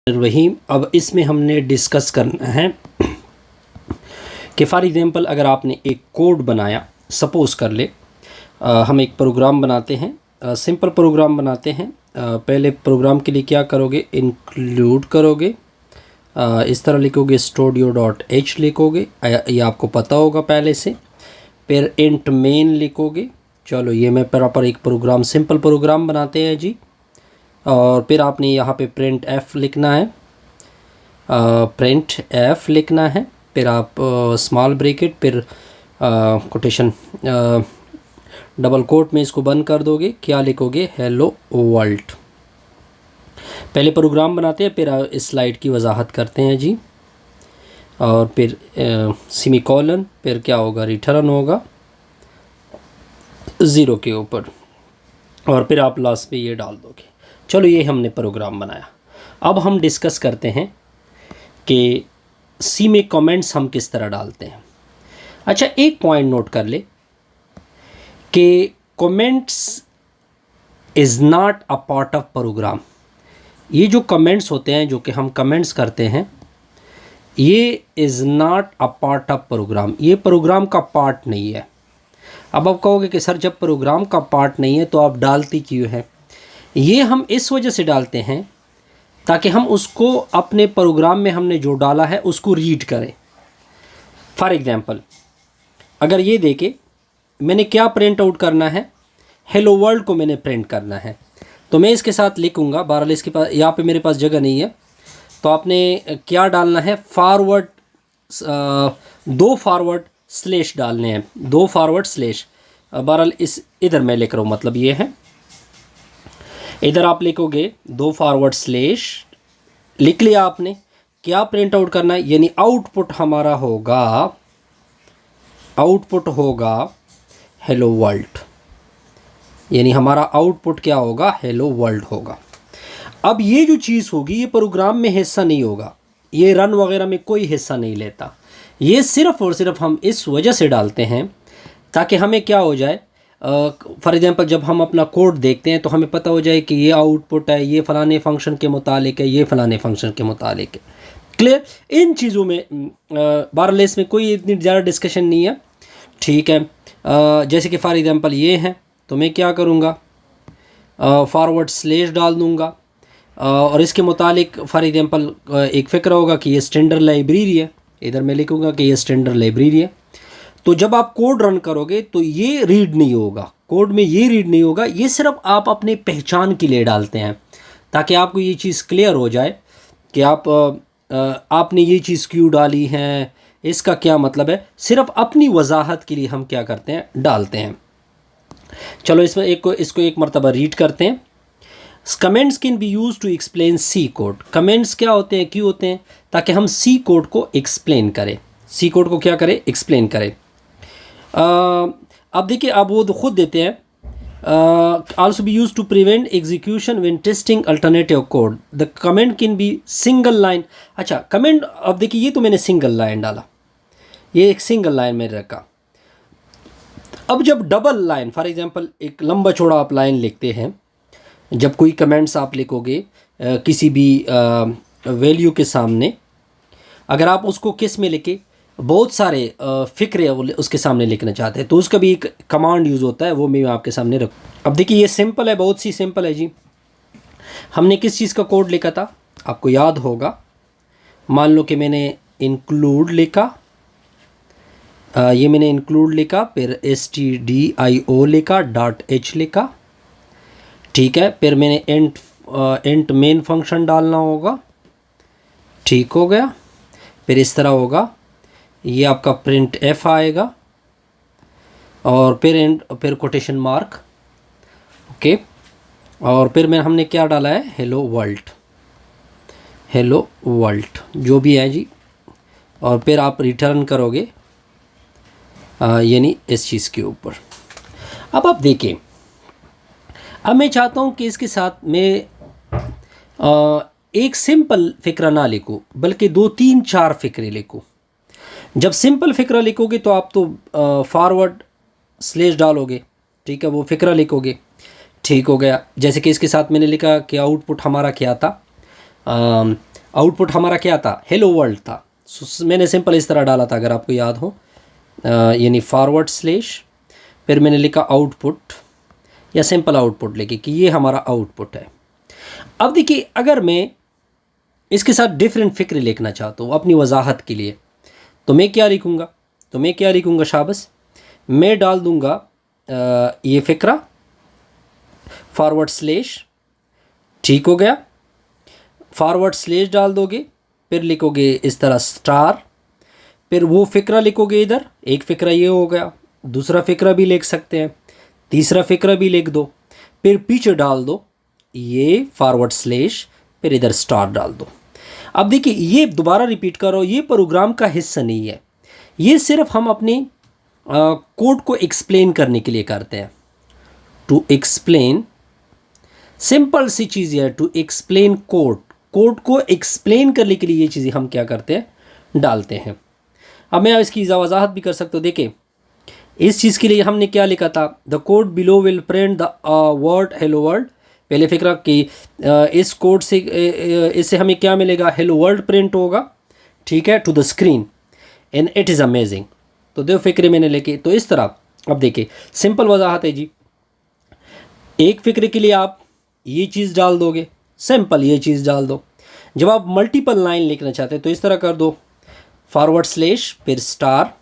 रहीम। अब इसमें हमने डिस्कस करना है कि फॉर एग्ज़ाम्पल अगर आपने एक कोड बनाया, सपोज़ कर ले हम एक प्रोग्राम बनाते हैं, सिंपल प्रोग्राम बनाते हैं। पहले प्रोग्राम के लिए क्या करोगे, इंक्लूड करोगे, इस तरह लिखोगे studio.h लिखोगे, ये आपको पता होगा पहले से। फिर इंट मेन लिखोगे। चलो ये मैं प्रॉपर एक प्रोग्राम, सिंपल प्रोग्राम बनाते हैं जी। और फिर आपने यहाँ पे प्रिंट एफ लिखना है, प्रिंट एफ लिखना है। फिर आप स्मॉल ब्रैकेट, फिर कोटेशन डबल कोट में इसको बंद कर दोगे। क्या लिखोगे, हेलो वर्ल्ड। पहले प्रोग्राम बनाते हैं, फिर इस स्लाइड की वजाहत करते हैं जी। और फिर सेमीकोलन, फिर क्या होगा, रिटर्न होगा 0 के ऊपर, और फिर आप लास्ट पे ये डाल दोगे। चलो ये हमने प्रोग्राम बनाया। अब हम डिस्कस करते हैं कि सी में कमेंट्स हम किस तरह डालते हैं। अच्छा, एक पॉइंट नोट कर ले कि comments is not a part of program. ये जो कमेंट्स होते हैं, जो कि हम कमेंट्स करते हैं, ये is not a part of program, ये प्रोग्राम का पार्ट नहीं है। अब आप कहोगे कि सर जब प्रोग्राम का पार्ट नहीं है तो आप डालती क्यों हैं? ये हम इस वजह से डालते हैं ताकि हम उसको अपने प्रोग्राम में हमने जो डाला है उसको रीड करें। फॉर एग्ज़ाम्पल अगर ये देखे, मैंने क्या प्रिंट आउट करना है, हेलो वर्ल्ड को मैंने प्रिंट करना है, तो मैं इसके साथ लिखूँगा। बहरहाल इसके पास यहाँ पे मेरे पास जगह नहीं है, तो आपने क्या डालना है, फॉरवर्ड, 2 फॉरवर्ड स्लैश डालने हैं, 2 फॉरवर्ड स्लैश। बहरहाल इस इधर मैं लिख रहा हूँ, मतलब ये है, इधर आप लिखोगे 2 फॉरवर्ड स्लैश। लिख लिया आपने। क्या प्रिंट आउट करना है, यानी आउटपुट हमारा होगा, आउटपुट होगा हेलो वर्ल्ड, यानी हमारा आउटपुट क्या होगा, हेलो वर्ल्ड होगा। अब ये जो चीज़ होगी ये प्रोग्राम में हिस्सा नहीं होगा, ये रन वगैरह में कोई हिस्सा नहीं लेता। ये सिर्फ़ और सिर्फ हम इस वजह से डालते हैं ताकि हमें क्या हो जाए, फॉर एग्ज़ाम्पल जब हम अपना कोड देखते हैं तो हमें पता हो जाए कि ये आउटपुट है, ये फ़लाने फंक्शन के मुतालिक है, ये फ़लाने फंक्शन के मुतालिक है। क्लियर? इन चीज़ों में बहरहाल इसमें कोई इतनी ज़्यादा डिस्कशन नहीं है, ठीक है। जैसे कि फॉर एग्ज़ाम्पल ये है, तो मैं क्या करूँगा, फॉरवर्ड स्लैश डाल दूँगा, और इसके मुतालिक फॉर एग्ज़ाम्पल एक फ़िक्र होगा कि ये स्टैंडर्ड लाइब्रेरी है, इधर मैं लिखूँगा कि ये स्टैंडर्ड लाइब्रेरी है। तो जब आप कोड रन करोगे तो ये रीड नहीं होगा, कोड में ये रीड नहीं होगा, ये सिर्फ आप अपने पहचान के लिए डालते हैं ताकि आपको ये चीज़ क्लियर हो जाए कि आपने ये चीज़ क्यों डाली है, इसका क्या मतलब है। सिर्फ अपनी वजाहत के लिए हम क्या करते हैं, डालते हैं। चलो इसमें इसको एक मरतबा रीड करते हैं। Comments can be use to explain C code. Comments क्या होते हैं, क्यों होते हैं, ताकि हम सी कोड को एक्सप्लेन करें। सी कोड को क्या करें, एक्सप्लेन करें। अब देखिए, अब वो तो खुद देते हैं, also be use to prevent execution when testing alternative code, the comment can be single line. अच्छा, कमेंट, अब देखिए ये तो मैंने सिंगल लाइन डाला, ये एक सिंगल लाइन में रखा। अब जब डबल लाइन, फॉर एग्जांपल एक लंबा चौड़ा आप लाइन लिखते हैं, जब कोई कमेंट्स आप लिखोगे किसी भी वैल्यू के सामने, अगर आप उसको किस में लिखे, बहुत सारे फ़िक्रे उसके सामने लिखना चाहते हैं, तो उसका भी एक कमांड यूज़ होता है, वो मैं आपके सामने रखूँ। अब देखिए ये सिंपल है, बहुत सी सिंपल है जी। हमने किस चीज़ का कोड लिखा था, आपको याद होगा। मान लो कि मैंने इंक्लूड लिखा, ये मैंने इंक्लूड लिखा, फिर stdio लिखा, .h लिखा, ठीक है। फिर मैंने इंट मेन फंक्शन डालना होगा, ठीक हो गया। फिर इस तरह होगा, ये आपका प्रिंट एफ आएगा, और फिर कोटेशन मार्क, ओके। और फिर हमने क्या डाला है, हेलो वर्ल्ड, हेलो वर्ल्ड जो भी है जी। और फिर आप रिटर्न करोगे यानी इस चीज़ के ऊपर। अब आप देखें, अब मैं चाहता हूँ कि इसके साथ मैं एक सिंपल फ़िक्रा ना लिखूँ, बल्कि 2 3 4 फ़िक्रे लिखूँ। जब सिंपल फ़िक्रा लिखोगे तो आप तो फॉरवर्ड स्लैश डालोगे, ठीक है, वो फ़िक्रा लिखोगे, ठीक हो गया। जैसे कि इसके साथ मैंने लिखा कि आउटपुट हमारा क्या था, आउटपुट हमारा क्या था, हेलो वर्ल्ड था। मैंने सिंपल इस तरह डाला था, अगर आपको याद हो, यानी फॉरवर्ड स्लैश, फिर मैंने लिखा आउटपुट या सिंपल आउटपुट लिखे कि ये हमारा आउटपुट है। अब देखिए, अगर मैं इसके साथ डिफरेंट फ़िक्र लिखना चाहता हूँ अपनी वजाहत के लिए, तो मैं क्या लिखूँगा शाबस, मैं डाल दूँगा ये फ़िक्रा फॉरवर्ड स्लैश, ठीक हो गया, फॉरवर्ड स्लैश डाल दोगे, फिर लिखोगे इस तरह स्टार, फिर वो फ़िक्रा लिखोगे इधर, एक फ़िक्रा ये हो गया, दूसरा फ़िक्रा भी लिख सकते हैं, तीसरा फ़िक्रा भी लिख दो, फिर पीछे डाल दो ये फॉरवर्ड स्लैश, फिर इधर स्टार डाल दो। अब देखिए, ये दोबारा रिपीट करो, ये प्रोग्राम का हिस्सा नहीं है, ये सिर्फ हम अपने कोड को एक्सप्लेन करने के लिए करते हैं। टू एक्सप्लेन, सिंपल सी चीज़ है, टू एक्सप्लेन कोड को एक्सप्लेन करने के लिए ये चीज़ें हम क्या करते हैं, डालते हैं। अब मैं इसकी वजाहत भी कर सकता हूँ। देखिए, इस चीज़ के लिए हमने क्या लिखा था, the code below will print the word hello world. पहले फिक्रा कि इस कोड से इससे हमें क्या मिलेगा, हेलो वर्ल्ड प्रिंट होगा, ठीक है, to the screen and it is amazing. तो दो फिक्रे मैंने लेके, तो इस तरह। अब देखिए, सिंपल वजाहत है जी, एक फिक्रे के लिए आप ये चीज़ डाल दोगे, सिंपल ये चीज़ डाल दो। जब आप मल्टीपल लाइन लिखना चाहते हैं तो इस तरह कर दो, फॉरवर्ड स्लैश, फिर स्टार,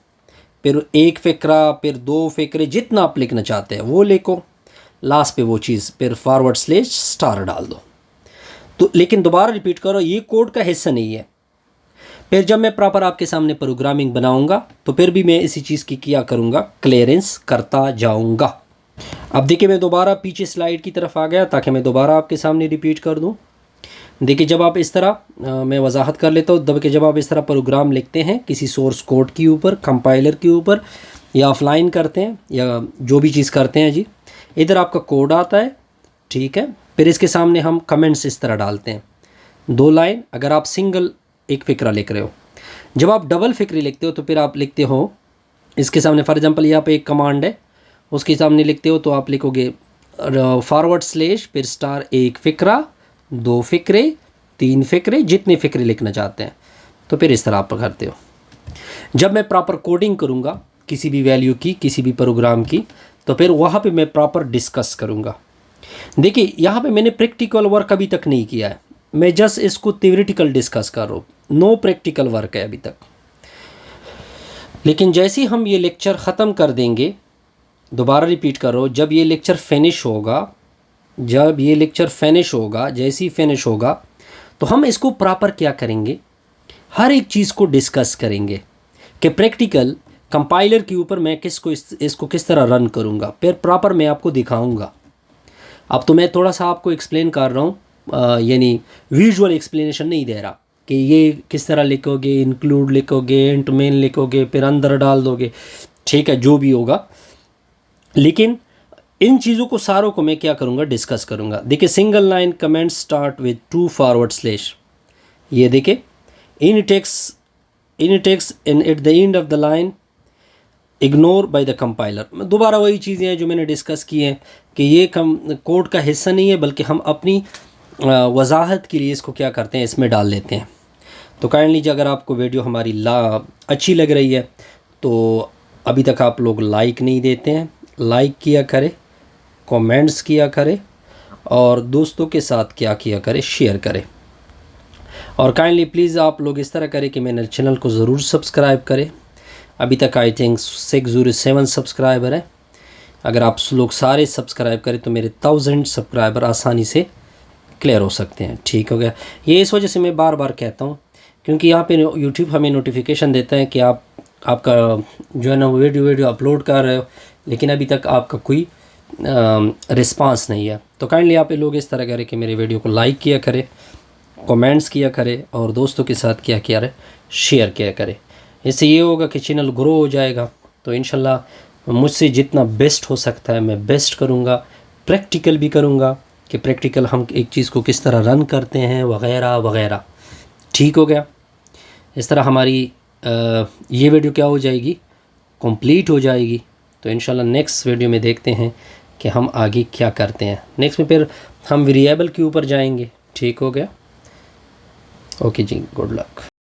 फिर एक फ़िक्रा, फिर दो फ़िक्रे, जितना आप लिखना चाहते हैं वो लिखो, लास्ट पे वो चीज़, फिर फॉरवर्ड स्लैश स्टार डाल दो। तो लेकिन दोबारा रिपीट करो, ये कोड का हिस्सा नहीं है। फिर जब मैं प्रॉपर आपके सामने प्रोग्रामिंग बनाऊंगा तो फिर भी मैं इसी चीज़ की क्या करूँगा, क्लियरेंस करता जाऊँगा। अब देखिए, मैं दोबारा पीछे स्लाइड की तरफ आ गया ताकि मैं दोबारा आपके सामने रिपीट कर दूँ। देखिए, जब आप इस तरह मैं वजाहत कर लेता हूँ, कि जब आप इस तरह प्रोग्राम लिखते हैं किसी सोर्स कोड के ऊपर, कंपाइलर के ऊपर, या ऑफलाइन करते हैं या जो भी चीज़ करते हैं जी, इधर आपका कोड आता है, ठीक है, फिर इसके सामने हम कमेंट्स इस तरह डालते हैं, 2 लाइन। अगर आप सिंगल एक फ़िक्रा लिख रहे हो, जब आप डबल फ़िक्रे लिखते हो तो फिर आप लिखते हो इसके सामने, फॉर एग्जांपल यहाँ पे एक कमांड है, उसके सामने लिखते हो तो आप लिखोगे फॉरवर्ड स्लैश, फिर स्टार, एक फ़िक्रा, 2 फ़िक्रे, 3 फ़िक्रे, जितने फ़िक्रे लिखना चाहते हैं, तो फिर इस तरह आप करते हो। जब मैं प्रॉपर कोडिंग करूँगा किसी भी वैल्यू की, किसी भी प्रोग्राम की, तो फिर वहाँ पे मैं प्रॉपर डिस्कस करूँगा। देखिए, यहाँ पे मैंने प्रैक्टिकल वर्क अभी तक नहीं किया है, मैं जस्ट इसको थ्योरेटिकल डिस्कस कर रहा हूँ, नो प्रैक्टिकल वर्क है अभी तक। लेकिन जैसे ही हम ये लेक्चर ख़त्म कर देंगे, दोबारा रिपीट कर रहा हूँ, जब ये लेक्चर फिनिश होगा, जैसे ही फिनिश होगा तो हम इसको प्रॉपर क्या करेंगे, हर एक चीज़ को डिस्कस करेंगे कि प्रैक्टिकल कंपाइलर के ऊपर मैं इसको किस तरह रन करूँगा, फिर प्रॉपर मैं आपको दिखाऊँगा। अब तो मैं थोड़ा सा आपको एक्सप्लेन कर रहा हूँ, यानी विजुअल एक्सप्लेनेशन नहीं दे रहा कि ये किस तरह लिखोगे, इंक्लूड लिखोगे, इंट मेन लिखोगे, फिर अंदर डाल दोगे, ठीक है, जो भी होगा। लेकिन इन चीज़ों को सारों को मैं क्या करूँगा, डिस्कस करूँगा। देखिए, single line comment start with 2 forward slash, ये देखिए, इन text in at the end of the line ignore by the compiler. दोबारा वही चीज़ें हैं जो मैंने डिस्कस की हैं कि ये कोड का हिस्सा नहीं है, बल्कि हम अपनी वजाहत के लिए इसको क्या करते हैं, इसमें डाल लेते हैं। तो काइंडली अगर आपको वीडियो हमारी अच्छी लग रही है तो अभी तक आप लोग लाइक नहीं देते हैं, लाइक किया करें, कमेंट्स किया करें, और दोस्तों के साथ क्या किया करें, शेयर करें। और काइंडली प्लीज़ आप लोग इस तरह करें कि मेरे चैनल को ज़रूर सब्सक्राइब करें। अभी तक आई थिंक 607 सब्सक्राइबर हैं। अगर आप लोग सारे सब्सक्राइब करें तो मेरे 1000 सब्सक्राइबर आसानी से क्लियर हो सकते हैं, ठीक हो गया। ये इस वजह से मैं बार बार कहता हूँ, क्योंकि यहाँ पे यूट्यूब हमें नोटिफिकेशन देता है कि आपका जो है ना वीडियो अपलोड कर रहे हो, लेकिन अभी तक आपका कोई रिस्पांस नहीं है। तो काइंडली आप लोग इस तरह करें कि मेरे वीडियो को लाइक किया करें, कमेंट्स किया करें, और दोस्तों के साथ क्या किया रहे, शेयर किया करें। इससे ये होगा कि चैनल ग्रो हो जाएगा। तो इंशाल्लाह मुझसे जितना बेस्ट हो सकता है मैं बेस्ट करूँगा, प्रैक्टिकल भी करूँगा कि प्रैक्टिकल हम एक चीज़ को किस तरह रन करते हैं वगैरह वगैरह, ठीक हो गया। इस तरह हमारी ये वीडियो क्या हो जाएगी, कंप्लीट हो जाएगी। तो इंशाल्लाह नेक्स्ट वीडियो में देखते हैं कि हम आगे क्या करते हैं। नेक्स्ट में फिर हम वेरिएबल के ऊपर जाएंगे, ठीक हो गया। ओके जी, गुड लक।